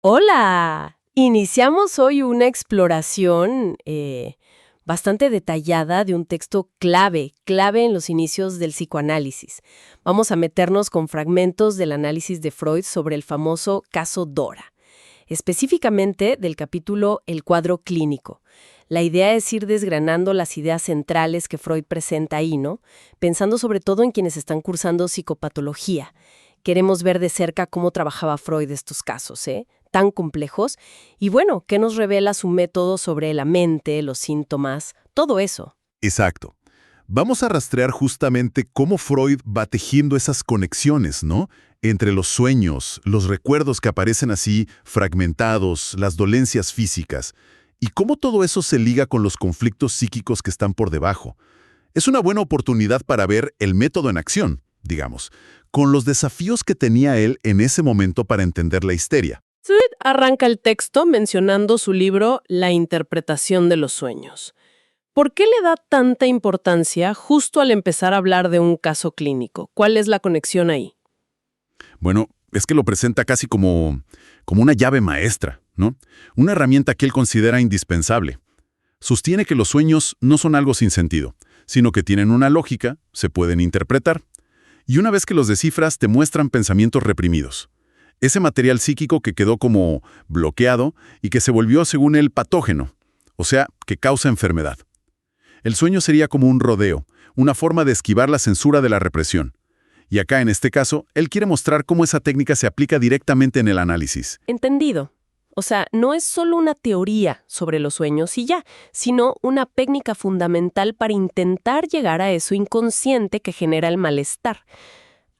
Hola, iniciamos hoy una exploración bastante detallada de un texto clave en los inicios del psicoanálisis. Vamos a meternos con fragmentos del análisis de Freud sobre el famoso caso Dora, específicamente del capítulo El cuadro clínico. La idea es ir desgranando las ideas centrales que Freud presenta ahí, ¿no? Pensando sobre todo en quienes están cursando psicopatología. Queremos ver de cerca cómo trabajaba Freud estos casos, tan complejos, y bueno, qué nos revela su método sobre la mente, los síntomas, todo eso. Exacto. Vamos a rastrear justamente cómo Freud va tejiendo esas conexiones, ¿no? Entre los sueños, los recuerdos que aparecen así fragmentados, las dolencias físicas, y cómo todo eso se liga con los conflictos psíquicos que están por debajo. Es una buena oportunidad para ver el método en acción, digamos, con los desafíos que tenía él en ese momento para entender la histeria. Freud arranca el texto mencionando su libro La interpretación de los sueños. ¿Por qué le da tanta importancia justo al empezar a hablar de un caso clínico? ¿Cuál es la conexión ahí? Bueno, es que lo presenta casi como una llave maestra, ¿no? Una herramienta que él considera indispensable. Sostiene que los sueños no son algo sin sentido, sino que tienen una lógica, se pueden interpretar, y una vez que los descifras te muestran pensamientos reprimidos. Ese material psíquico que quedó como bloqueado y que se volvió, según él, patógeno, o sea, que causa enfermedad. El sueño sería como un rodeo, una forma de esquivar la censura de la represión. Y acá, en este caso, él quiere mostrar cómo esa técnica se aplica directamente en el análisis. Entendido. O sea, no es solo una teoría sobre los sueños y ya, sino una técnica fundamental para intentar llegar a eso inconsciente que genera el malestar.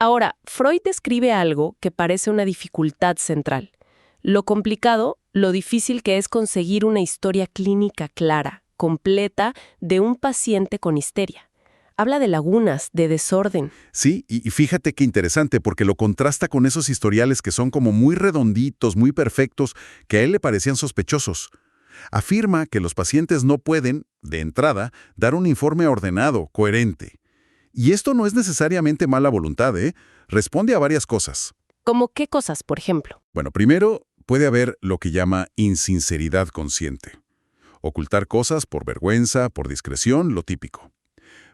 Ahora, Freud describe algo que parece una dificultad central. Lo complicado, lo difícil que es conseguir una historia clínica clara, completa, de un paciente con histeria. Habla de lagunas, de desorden. Sí, y fíjate qué interesante, porque lo contrasta con esos historiales que son como muy redonditos, muy perfectos, que a él le parecían sospechosos. Afirma que los pacientes no pueden, de entrada, dar un informe ordenado, coherente. Y esto no es necesariamente mala voluntad, ¿eh? Responde a varias cosas. ¿Cómo qué cosas, por ejemplo? Bueno, primero, puede haber lo que llama insinceridad consciente. Ocultar cosas por vergüenza, por discreción, lo típico.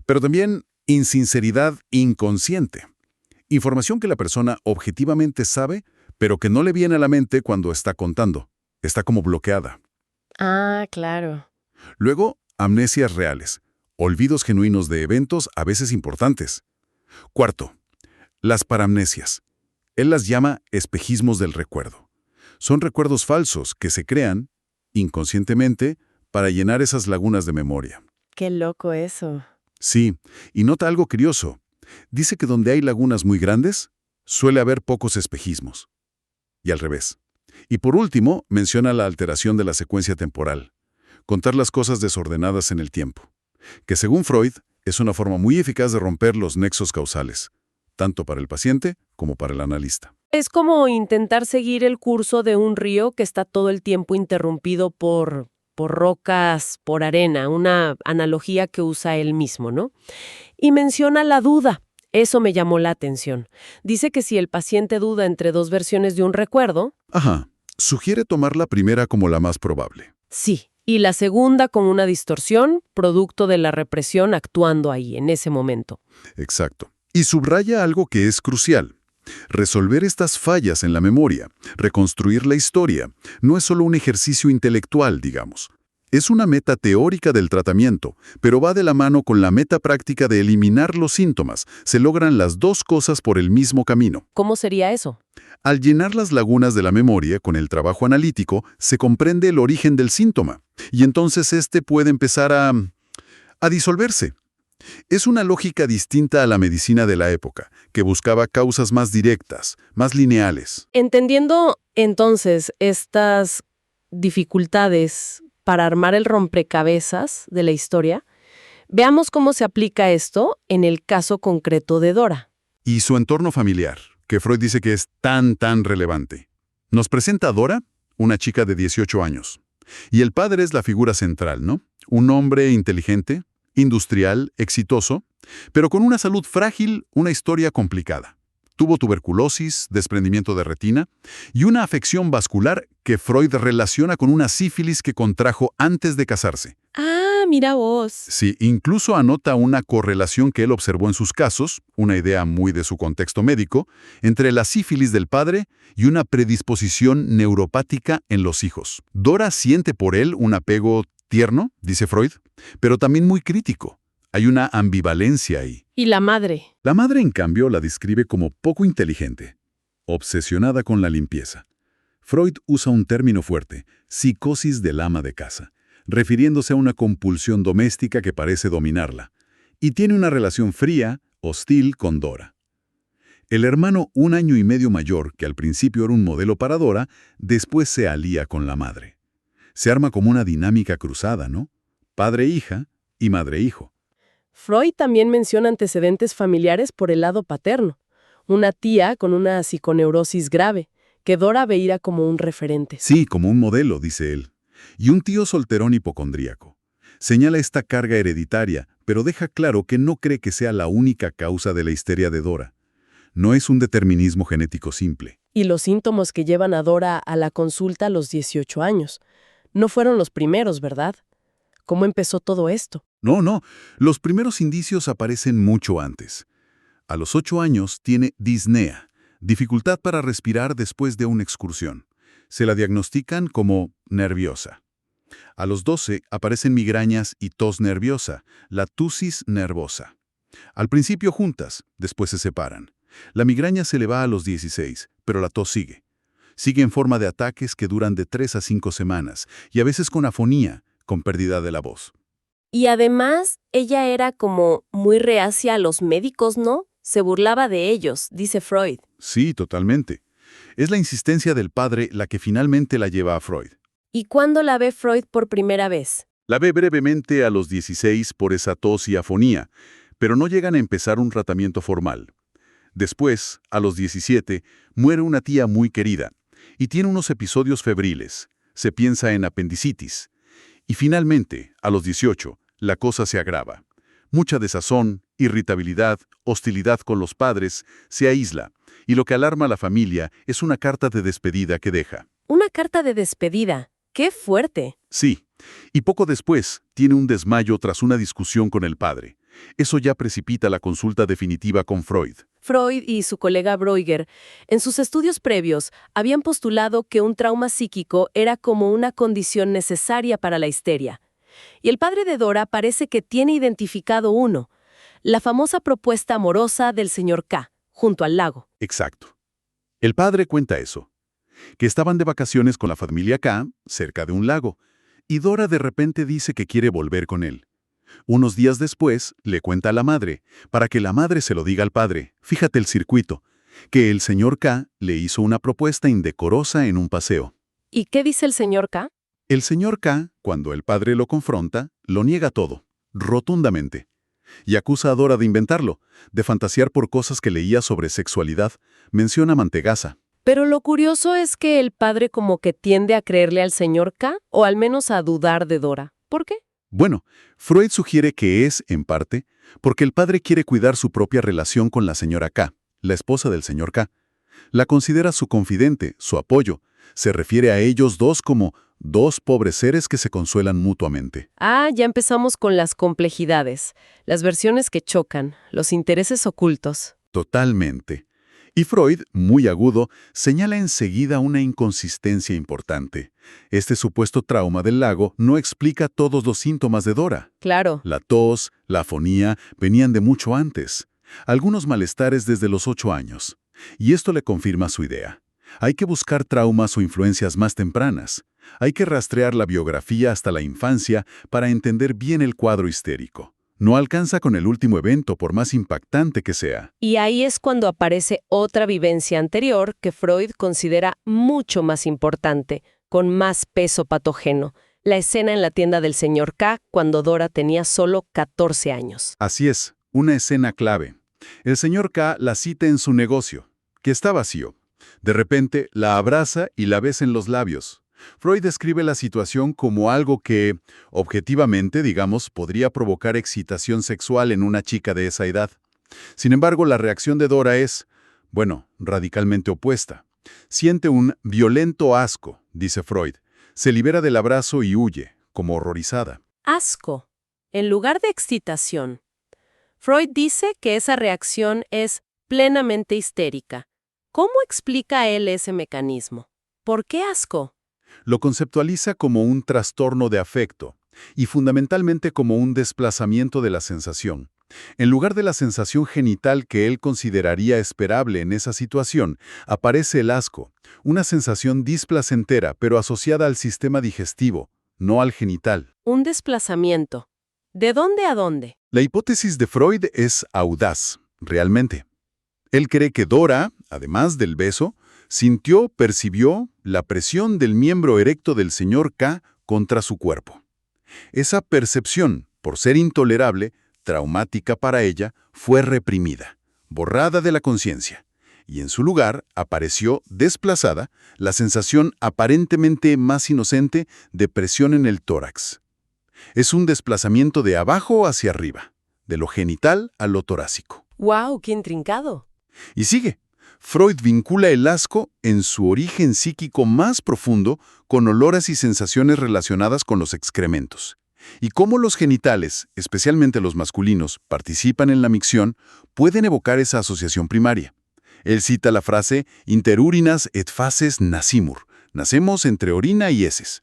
Pero también insinceridad inconsciente. Información que la persona objetivamente sabe, pero que no le viene a la mente cuando está contando. Está como bloqueada. Ah, claro. Luego, amnesias reales. Olvidos genuinos de eventos a veces importantes. Cuarto, las paramnesias. Él las llama espejismos del recuerdo. Son recuerdos falsos que se crean, inconscientemente, para llenar esas lagunas de memoria. Qué loco eso. Sí, y nota algo curioso. Dice que donde hay lagunas muy grandes, suele haber pocos espejismos. Y al revés. Y por último, menciona la alteración de la secuencia temporal. Contar las cosas desordenadas en el tiempo. Que según Freud, es una forma muy eficaz de romper los nexos causales, tanto para el paciente como para el analista. Es como intentar seguir el curso de un río que está todo el tiempo interrumpido por rocas, por arena, una analogía que usa él mismo, ¿no? Y menciona la duda. Eso me llamó la atención. Dice que si el paciente duda entre dos versiones de un recuerdo, Ajá. Sugiere tomar la primera como la más probable. sí, y la segunda como una distorsión, producto de la represión actuando ahí, en ese momento. Exacto. Y subraya algo que es crucial. Resolver estas fallas en la memoria, reconstruir la historia, no es solo un ejercicio intelectual, digamos. Es una meta teórica del tratamiento, pero va de la mano con la meta práctica de eliminar los síntomas. Se logran las dos cosas por el mismo camino. ¿Cómo sería eso? Al llenar las lagunas de la memoria con el trabajo analítico, se comprende el origen del síntoma, y entonces este puede empezar a disolverse. Es una lógica distinta a la medicina de la época, que buscaba causas más directas, más lineales. Entendiendo entonces estas dificultades para armar el rompecabezas de la historia, veamos cómo se aplica esto en el caso concreto de Dora. Y su entorno familiar, que Freud dice que es tan relevante. Nos presenta a Dora, una chica de 18 años. Y el padre es la figura central, ¿no? Un hombre inteligente, industrial, exitoso, pero con una salud frágil, una historia complicada. Tuvo tuberculosis, desprendimiento de retina y una afección vascular que Freud relaciona con una sífilis que contrajo antes de casarse. Ah, mira vos. Sí, incluso anota una correlación que él observó en sus casos, una idea muy de su contexto médico, entre la sífilis del padre y una predisposición neuropática en los hijos. Dora siente por él un apego tierno, dice Freud, pero también muy crítico. Hay una ambivalencia ahí. ¿Y la madre? La madre, en cambio, la describe como poco inteligente, obsesionada con la limpieza. Freud usa un término fuerte, psicosis del ama de casa, refiriéndose a una compulsión doméstica que parece dominarla, y tiene una relación fría, hostil con Dora. El hermano 1 año y medio mayor, que al principio era un modelo para Dora, después se alía con la madre. Se arma como una dinámica cruzada, ¿no? Padre-hija y madre-hijo. Freud también menciona antecedentes familiares por el lado paterno. Una tía con una psiconeurosis grave, que Dora veía como un referente. Sí, como un modelo, dice él. Y un tío solterón hipocondríaco. Señala esta carga hereditaria, pero deja claro que no cree que sea la única causa de la histeria de Dora. No es un determinismo genético simple. Y los síntomas que llevan a Dora a la consulta a los 18 años. No fueron los primeros, ¿verdad? ¿Cómo empezó todo esto? No. Los primeros indicios aparecen mucho antes. A los 8 años tiene disnea, dificultad para respirar después de una excursión. Se la diagnostican como nerviosa. A los 12 aparecen migrañas y tos nerviosa, la tusis nervosa. Al principio juntas, después se separan. La migraña se le va a los 16, pero la tos sigue. Sigue en forma de ataques que duran de 3 a 5 semanas, y a veces con afonía, con pérdida de la voz. Y además, ella era como muy reacia a los médicos, ¿no? Se burlaba de ellos, dice Freud. Sí, totalmente. Es la insistencia del padre la que finalmente la lleva a Freud. ¿Y cuándo la ve Freud por primera vez? La ve brevemente a los 16 por esa tos y afonía, pero no llegan a empezar un tratamiento formal. Después, a los 17, muere una tía muy querida y tiene unos episodios febriles. Se piensa en apendicitis. Y finalmente, a los 18, la cosa se agrava. Mucha desazón, irritabilidad, hostilidad con los padres, se aísla, y lo que alarma a la familia es una carta de despedida que deja. Una carta de despedida. ¡Qué fuerte! Sí, y poco después tiene un desmayo tras una discusión con el padre. Eso ya precipita la consulta definitiva con Freud. Freud y su colega Breuer, en sus estudios previos, habían postulado que un trauma psíquico era como una condición necesaria para la histeria. Y el padre de Dora parece que tiene identificado uno, la famosa propuesta amorosa del señor K, junto al lago. Exacto. El padre cuenta eso, que estaban de vacaciones con la familia K, cerca de un lago, y Dora de repente dice que quiere volver con él. Unos días después, le cuenta a la madre, para que la madre se lo diga al padre, fíjate el circuito, que el señor K le hizo una propuesta indecorosa en un paseo. ¿Y qué dice el señor K? El señor K, cuando el padre lo confronta, lo niega todo, rotundamente, y acusa a Dora de inventarlo, de fantasear por cosas que leía sobre sexualidad, menciona Mantegazza. Pero lo curioso es que el padre como que tiende a creerle al señor K, o al menos a dudar de Dora. ¿Por qué? Bueno, Freud sugiere que es, en parte, porque el padre quiere cuidar su propia relación con la señora K, la esposa del señor K. La considera su confidente, su apoyo. Se refiere a ellos dos como dos pobres seres que se consuelan mutuamente. Ah, ya empezamos con las complejidades, las versiones que chocan, los intereses ocultos. Totalmente. Y Freud, muy agudo, señala enseguida una inconsistencia importante. Este supuesto trauma del lago no explica todos los síntomas de Dora. Claro. La tos, la afonía, venían de mucho antes. Algunos malestares desde los 8 años. Y esto le confirma su idea. Hay que buscar traumas o influencias más tempranas. Hay que rastrear la biografía hasta la infancia para entender bien el cuadro histérico. No alcanza con el último evento, por más impactante que sea. Y ahí es cuando aparece otra vivencia anterior que Freud considera mucho más importante, con más peso patógeno. La escena en la tienda del señor K cuando Dora tenía solo 14 años. Así es, una escena clave. El señor K la cita en su negocio, que está vacío. De repente la abraza y la besa en los labios. Freud describe la situación como algo que, objetivamente, digamos, podría provocar excitación sexual en una chica de esa edad. Sin embargo, la reacción de Dora es, bueno, radicalmente opuesta. Siente un violento asco, dice Freud. Se libera del abrazo y huye, como horrorizada. Asco, en lugar de excitación. Freud dice que esa reacción es plenamente histérica. ¿Cómo explica él ese mecanismo? ¿Por qué asco? Lo conceptualiza como un trastorno de afecto y fundamentalmente como un desplazamiento de la sensación. En lugar de la sensación genital que él consideraría esperable en esa situación, aparece el asco, una sensación displacentera pero asociada al sistema digestivo, no al genital. Un desplazamiento. ¿De dónde a dónde? La hipótesis de Freud es audaz, realmente. Él cree que Dora, además del beso, percibió la presión del miembro erecto del señor K contra su cuerpo. Esa percepción, por ser intolerable, traumática para ella, fue reprimida, borrada de la conciencia, y en su lugar apareció desplazada la sensación aparentemente más inocente de presión en el tórax. Es un desplazamiento de abajo hacia arriba, de lo genital a lo torácico. ¡Wow! ¡Qué intrincado! Y sigue. Freud vincula el asco en su origen psíquico más profundo con olores y sensaciones relacionadas con los excrementos. Y cómo los genitales, especialmente los masculinos, participan en la micción, pueden evocar esa asociación primaria. Él cita la frase interurinas et faces nacimur, nacemos entre orina y heces.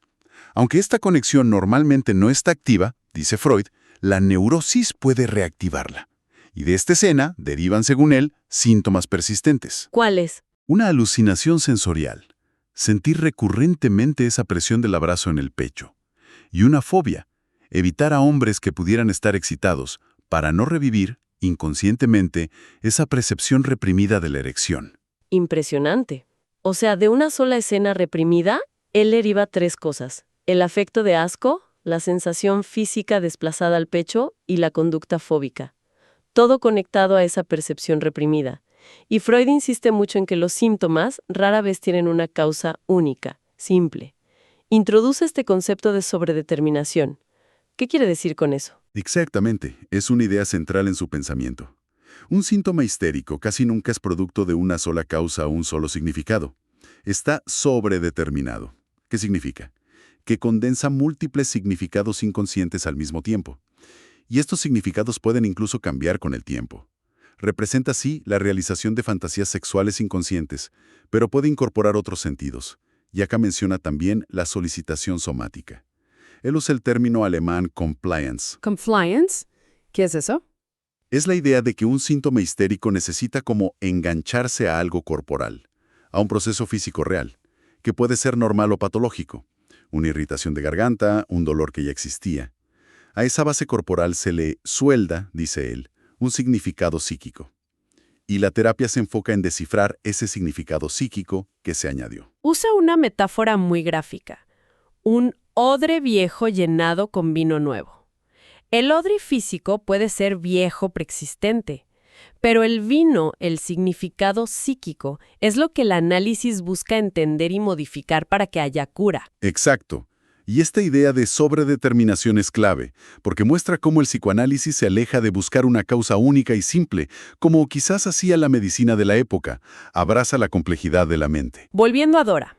Aunque esta conexión normalmente no está activa, dice Freud, la neurosis puede reactivarla. Y de esta escena derivan, según él, síntomas persistentes. ¿Cuáles? Una alucinación sensorial, sentir recurrentemente esa presión del abrazo en el pecho. Y una fobia, evitar a hombres que pudieran estar excitados para no revivir, inconscientemente, esa percepción reprimida de la erección. Impresionante. O sea, de una sola escena reprimida, él deriva 3 cosas. El afecto de asco, la sensación física desplazada al pecho y la conducta fóbica. Todo conectado a esa percepción reprimida. Y Freud insiste mucho en que los síntomas rara vez tienen una causa única, simple. Introduce este concepto de sobredeterminación. ¿Qué quiere decir con eso? Exactamente, es una idea central en su pensamiento. Un síntoma histérico casi nunca es producto de una sola causa o un solo significado. Está sobredeterminado. ¿Qué significa? Que condensa múltiples significados inconscientes al mismo tiempo. Y estos significados pueden incluso cambiar con el tiempo. Representa así la realización de fantasías sexuales inconscientes, pero puede incorporar otros sentidos. Y acá menciona también la solicitación somática. Él usa el término alemán compliance. ¿Compliance? ¿Qué es eso? Es la idea de que un síntoma histérico necesita como engancharse a algo corporal, a un proceso físico real, que puede ser normal o patológico. Una irritación de garganta, un dolor que ya existía. A esa base corporal se le suelda, dice él, un significado psíquico. Y la terapia se enfoca en descifrar ese significado psíquico que se añadió. Usa una metáfora muy gráfica. Un odre viejo llenado con vino nuevo. El odre físico puede ser viejo preexistente, pero el vino, el significado psíquico, es lo que el análisis busca entender y modificar para que haya cura. Exacto. Y esta idea de sobredeterminación es clave, porque muestra cómo el psicoanálisis se aleja de buscar una causa única y simple, como quizás hacía la medicina de la época, abraza la complejidad de la mente. Volviendo a Dora,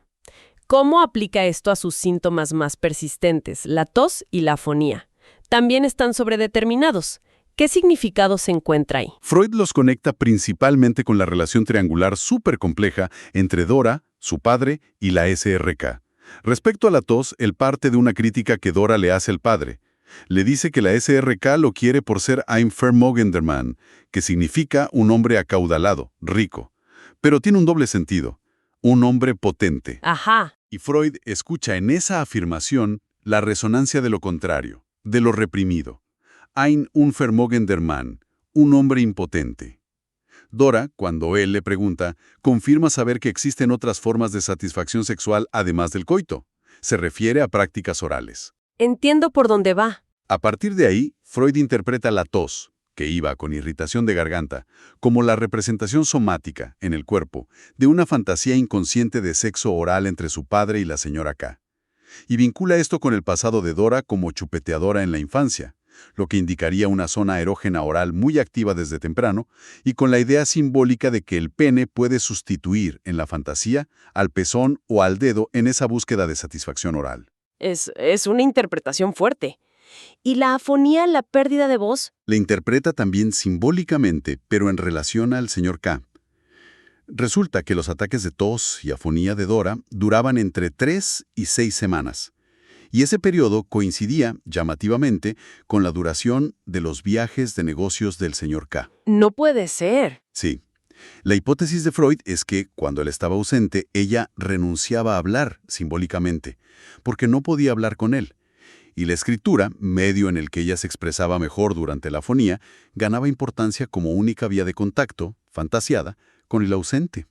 ¿cómo aplica esto a sus síntomas más persistentes, la tos y la afonía? También están sobredeterminados. ¿Qué significado se encuentra ahí? Freud los conecta principalmente con la relación triangular súper compleja entre Dora, su padre y la SRK. Respecto a la tos, él parte de una crítica que Dora le hace al padre. Le dice que la SRK lo quiere por ser ein vermögender Mann, que significa un hombre acaudalado, rico. Pero tiene un doble sentido, un hombre potente. Ajá. Y Freud escucha en esa afirmación la resonancia de lo contrario, de lo reprimido. Ein unvermögender Mann, un hombre impotente. Dora, cuando él le pregunta, confirma saber que existen otras formas de satisfacción sexual además del coito. Se refiere a prácticas orales. Entiendo por dónde va. A partir de ahí, Freud interpreta la tos, que iba con irritación de garganta, como la representación somática, en el cuerpo, de una fantasía inconsciente de sexo oral entre su padre y la señora K. Y vincula esto con el pasado de Dora como chupeteadora en la infancia, lo que indicaría una zona erógena oral muy activa desde temprano y con la idea simbólica de que el pene puede sustituir en la fantasía al pezón o al dedo en esa búsqueda de satisfacción oral. Es una interpretación fuerte. ¿Y la afonía, la pérdida de voz? Le interpreta también simbólicamente, pero en relación al señor K. Resulta que los ataques de tos y afonía de Dora duraban entre 3 y 6 semanas. Y ese periodo coincidía, llamativamente, con la duración de los viajes de negocios del señor K. No puede ser. Sí. La hipótesis de Freud es que, cuando él estaba ausente, ella renunciaba a hablar, simbólicamente, porque no podía hablar con él. Y la escritura, medio en el que ella se expresaba mejor durante la afonía, ganaba importancia como única vía de contacto, fantasiada, con el ausente.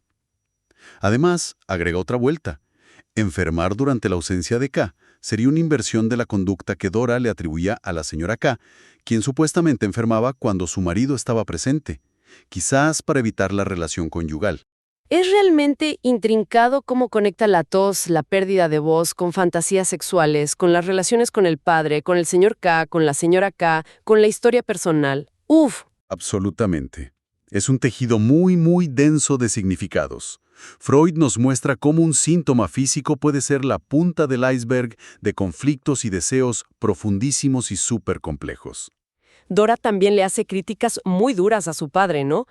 Además, agrega otra vuelta. Enfermar durante la ausencia de K sería una inversión de la conducta que Dora le atribuía a la señora K, quien supuestamente enfermaba cuando su marido estaba presente, quizás para evitar la relación conyugal. Es realmente intrincado cómo conecta la tos, la pérdida de voz, con fantasías sexuales, con las relaciones con el padre, con el señor K, con la señora K, con la historia personal. ¡Uf! Absolutamente. Es un tejido muy denso de significados. Freud nos muestra cómo un síntoma físico puede ser la punta del iceberg de conflictos y deseos profundísimos y súper complejos. Dora también le hace críticas muy duras a su padre, ¿no?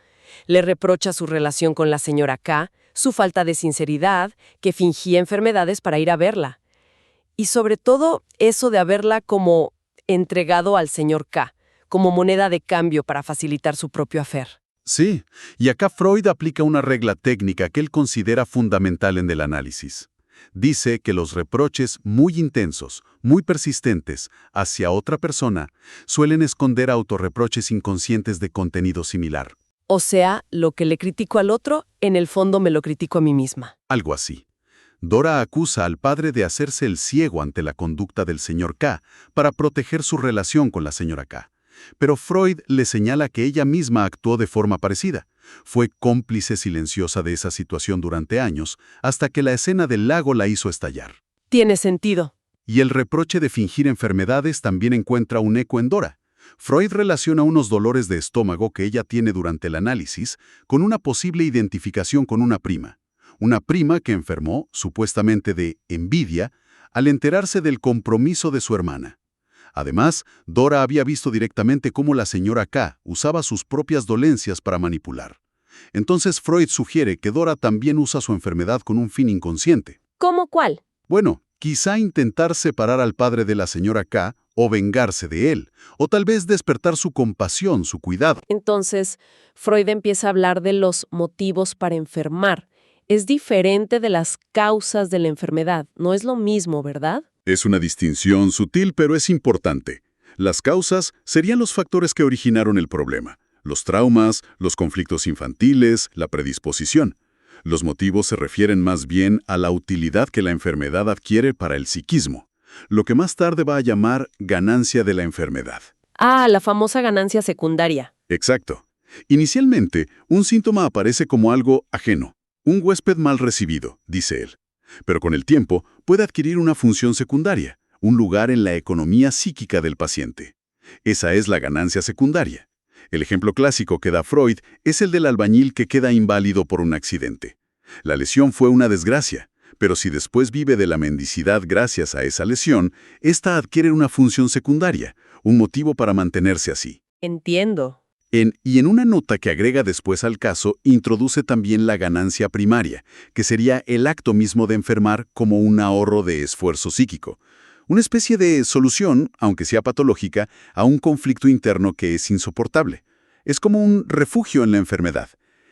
Le reprocha su relación con la señora K, su falta de sinceridad, que fingía enfermedades para ir a verla. Y sobre todo, eso de haberla como entregado al señor K, como moneda de cambio para facilitar su propio afer. Sí, y acá Freud aplica una regla técnica que él considera fundamental en el análisis. Dice que los reproches muy intensos, muy persistentes, hacia otra persona, suelen esconder autorreproches inconscientes de contenido similar. O sea, lo que le critico al otro, en el fondo me lo critico a mí misma. Algo así. Dora acusa al padre de hacerse el ciego ante la conducta del señor K para proteger su relación con la señora K. Pero Freud le señala que ella misma actuó de forma parecida. Fue cómplice silenciosa de esa situación durante años, hasta que la escena del lago la hizo estallar. Tiene sentido. Y el reproche de fingir enfermedades también encuentra un eco en Dora. Freud relaciona unos dolores de estómago que ella tiene durante el análisis con una posible identificación con una prima. Una prima que enfermó, supuestamente de envidia, al enterarse del compromiso de su hermana. Además, Dora había visto directamente cómo la señora K usaba sus propias dolencias para manipular. Entonces Freud sugiere que Dora también usa su enfermedad con un fin inconsciente. ¿Cómo cuál? Bueno, quizá intentar separar al padre de la señora K o vengarse de él, o tal vez despertar su compasión, su cuidado. Entonces, Freud empieza a hablar de los motivos para enfermar. Es diferente de las causas de la enfermedad. No es lo mismo, ¿verdad? Es una distinción sutil, pero es importante. Las causas serían los factores que originaron el problema. Los traumas, los conflictos infantiles, la predisposición. Los motivos se refieren más bien a la utilidad que la enfermedad adquiere para el psiquismo, lo que más tarde va a llamar ganancia de la enfermedad. Ah, la famosa ganancia secundaria. Exacto. Inicialmente, un síntoma aparece como algo ajeno, un huésped mal recibido, dice él. Pero con el tiempo puede adquirir una función secundaria, un lugar en la economía psíquica del paciente. Esa es la ganancia secundaria. El ejemplo clásico que da Freud es el del albañil que queda inválido por un accidente. La lesión fue una desgracia, pero si después vive de la mendicidad gracias a esa lesión, esta adquiere una función secundaria, un motivo para mantenerse así. Entiendo. Y en una nota que agrega después al caso, introduce también la ganancia primaria, que sería el acto mismo de enfermar como un ahorro de esfuerzo psíquico. Una especie de solución, aunque sea patológica, a un conflicto interno que es insoportable. Es como un refugio en la enfermedad.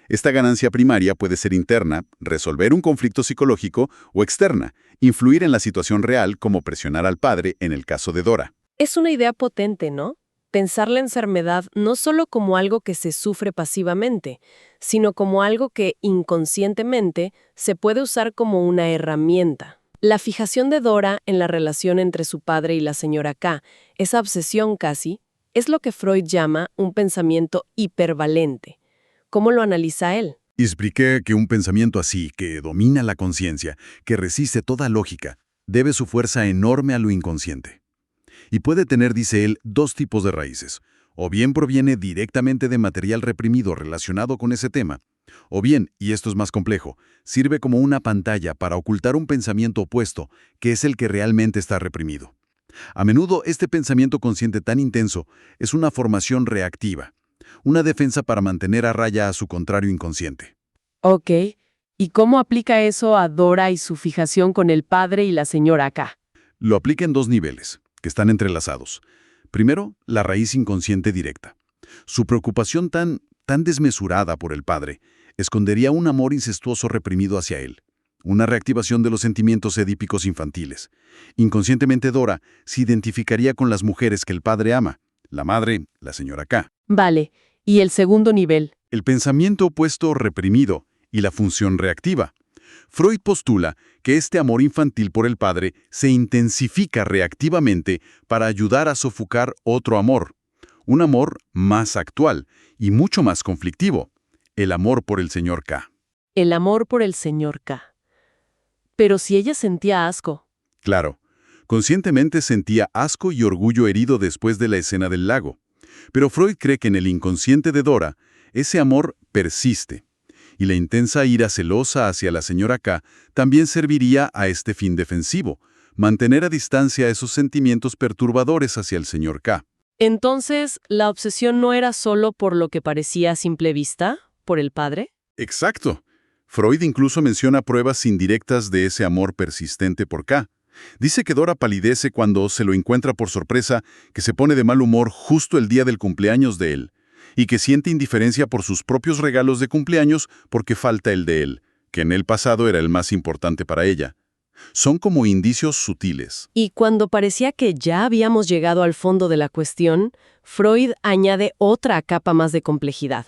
Esta ganancia primaria puede ser interna, resolver un conflicto psicológico, o externa, influir en la situación real como presionar al padre en el caso de Dora. Es una idea potente, ¿no? Pensar la enfermedad no solo como algo que se sufre pasivamente, sino como algo que inconscientemente se puede usar como una herramienta. La fijación de Dora en la relación entre su padre y la señora K, esa obsesión casi, es lo que Freud llama un pensamiento hipervalente. ¿Cómo lo analiza él? Expliqué que un pensamiento así, que domina la conciencia, que resiste toda lógica, debe su fuerza enorme a lo inconsciente. Y puede tener, dice él, dos tipos de raíces. O bien proviene directamente de material reprimido relacionado con ese tema, o bien, y esto es más complejo, sirve como una pantalla para ocultar un pensamiento opuesto, que es el que realmente está reprimido. A menudo este pensamiento consciente tan intenso es una formación reactiva, una defensa para mantener a raya a su contrario inconsciente. Ok. ¿Y cómo aplica eso a Dora y su fijación con el padre y la señora K? Lo aplica en dos niveles, que están entrelazados. Primero, la raíz inconsciente directa. Su preocupación tan desmesurada por el padre escondería un amor incestuoso reprimido hacia él, una reactivación de los sentimientos edípicos infantiles. Inconscientemente Dora se identificaría con las mujeres que el padre ama, la madre, la señora K. Vale. ¿Y el segundo nivel? El pensamiento opuesto reprimido y la función reactiva. Freud postula que este amor infantil por el padre se intensifica reactivamente para ayudar a sofocar otro amor, un amor más actual y mucho más conflictivo, el amor por el señor K. El amor por el señor K. Pero si ella sentía asco. Claro, conscientemente sentía asco y orgullo herido después de la escena del lago, pero Freud cree que en el inconsciente de Dora ese amor persiste. Y la intensa ira celosa hacia la señora K también serviría a este fin defensivo, mantener a distancia esos sentimientos perturbadores hacia el señor K. Entonces, ¿la obsesión no era solo por lo que parecía a simple vista, por el padre? Exacto. Freud incluso menciona pruebas indirectas de ese amor persistente por K. Dice que Dora palidece cuando se lo encuentra por sorpresa, que se pone de mal humor justo el día del cumpleaños de él, y que siente indiferencia por sus propios regalos de cumpleaños porque falta el de él, que en el pasado era el más importante para ella. Son como indicios sutiles. Y cuando parecía que ya habíamos llegado al fondo de la cuestión, Freud añade otra capa más de complejidad.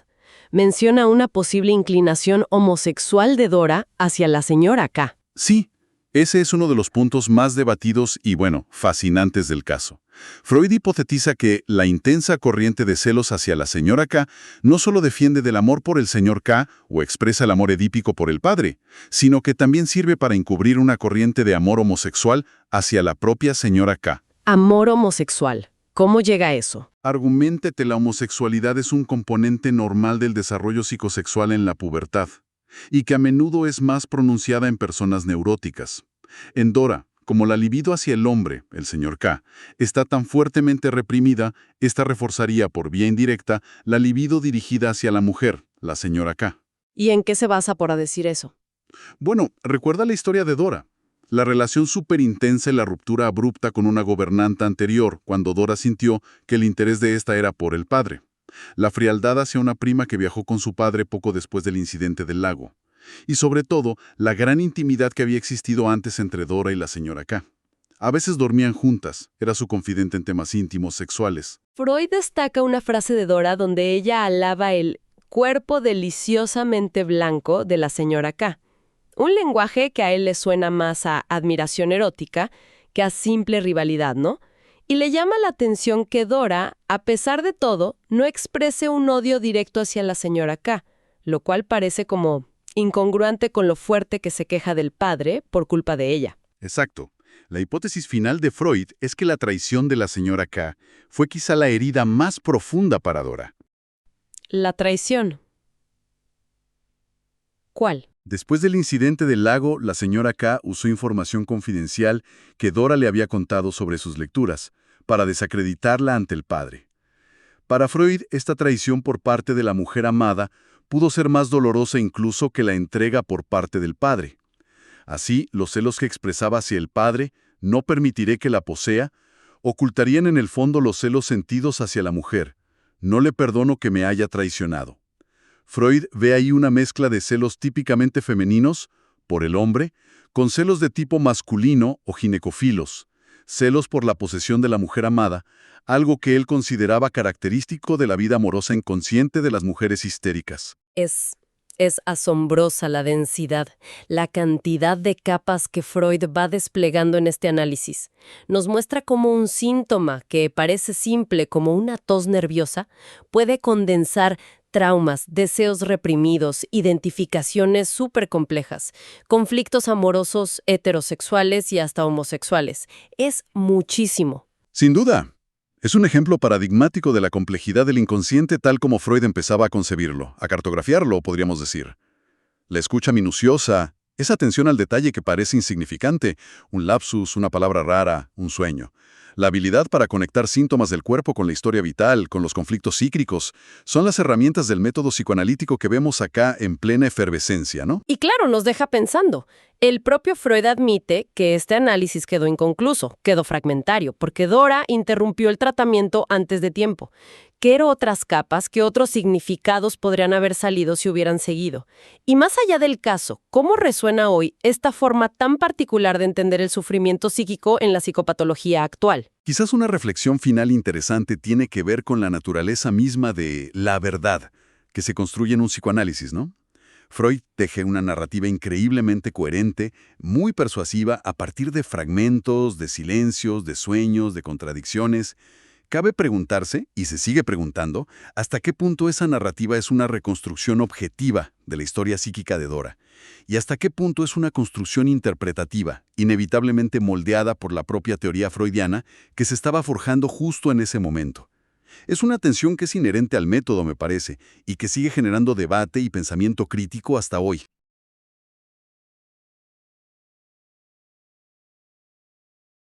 Menciona una posible inclinación homosexual de Dora hacia la señora K. Sí, ese es uno de los puntos más debatidos y, fascinantes del caso. Freud hipotetiza que la intensa corriente de celos hacia la señora K no solo defiende del amor por el señor K o expresa el amor edípico por el padre, sino que también sirve para encubrir una corriente de amor homosexual hacia la propia señora K. Amor homosexual. ¿Cómo llega a eso? Argumenta que la homosexualidad es un componente normal del desarrollo psicosexual en la pubertad, y que a menudo es más pronunciada en personas neuróticas. En Dora, como la libido hacia el hombre, el señor K, está tan fuertemente reprimida, esta reforzaría por vía indirecta la libido dirigida hacia la mujer, la señora K. ¿Y en qué se basa para decir eso? Bueno, recuerda la historia de Dora. La relación superintensa y la ruptura abrupta con una gobernanta anterior, cuando Dora sintió que el interés de esta era por el padre. La frialdad hacia una prima que viajó con su padre poco después del incidente del lago. Y sobre todo, la gran intimidad que había existido antes entre Dora y la señora K. A veces dormían juntas, era su confidente en temas íntimos sexuales. Freud destaca una frase de Dora donde ella alaba el cuerpo deliciosamente blanco de la señora K. Un lenguaje que a él le suena más a admiración erótica que a simple rivalidad, ¿no? Y le llama la atención que Dora, a pesar de todo, no exprese un odio directo hacia la señora K, lo cual parece como incongruente con lo fuerte que se queja del padre por culpa de ella. Exacto. La hipótesis final de Freud es que la traición de la señora K fue quizá la herida más profunda para Dora. La traición. ¿Cuál? Después del incidente del lago, la señora K usó información confidencial que Dora le había contado sobre sus lecturas, para desacreditarla ante el padre. Para Freud, esta traición por parte de la mujer amada pudo ser más dolorosa incluso que la entrega por parte del padre. Así, los celos que expresaba hacia el padre, no permitiré que la posea, ocultarían en el fondo los celos sentidos hacia la mujer. No le perdono que me haya traicionado. Freud ve ahí una mezcla de celos típicamente femeninos, por el hombre, con celos de tipo masculino o ginecofilos, celos por la posesión de la mujer amada, algo que él consideraba característico de la vida amorosa inconsciente de las mujeres histéricas. Es asombrosa la densidad, la cantidad de capas que Freud va desplegando en este análisis. Nos muestra cómo un síntoma que parece simple como una tos nerviosa puede condensar traumas, deseos reprimidos, identificaciones súper complejas, conflictos amorosos heterosexuales y hasta homosexuales. Es muchísimo. Sin duda. Es un ejemplo paradigmático de la complejidad del inconsciente tal como Freud empezaba a concebirlo, a cartografiarlo, podríamos decir. La escucha minuciosa, esa atención al detalle que parece insignificante, un lapsus, una palabra rara, un sueño. La habilidad para conectar síntomas del cuerpo con la historia vital, con los conflictos psíquicos, son las herramientas del método psicoanalítico que vemos acá en plena efervescencia, ¿no? Y claro, nos deja pensando. El propio Freud admite que este análisis quedó inconcluso, quedó fragmentario, porque Dora interrumpió el tratamiento antes de tiempo. ¿Qué otras capas, qué otros significados podrían haber salido si hubieran seguido? Y más allá del caso, ¿cómo resuena hoy esta forma tan particular de entender el sufrimiento psíquico en la psicopatología actual? Quizás una reflexión final interesante tiene que ver con la naturaleza misma de la verdad, que se construye en un psicoanálisis, ¿no? Freud teje una narrativa increíblemente coherente, muy persuasiva, a partir de fragmentos, de silencios, de sueños, de contradicciones. Cabe preguntarse, y se sigue preguntando, hasta qué punto esa narrativa es una reconstrucción objetiva de la historia psíquica de Dora, y hasta qué punto es una construcción interpretativa, inevitablemente moldeada por la propia teoría freudiana que se estaba forjando justo en ese momento. Es una tensión que es inherente al método, me parece, y que sigue generando debate y pensamiento crítico hasta hoy.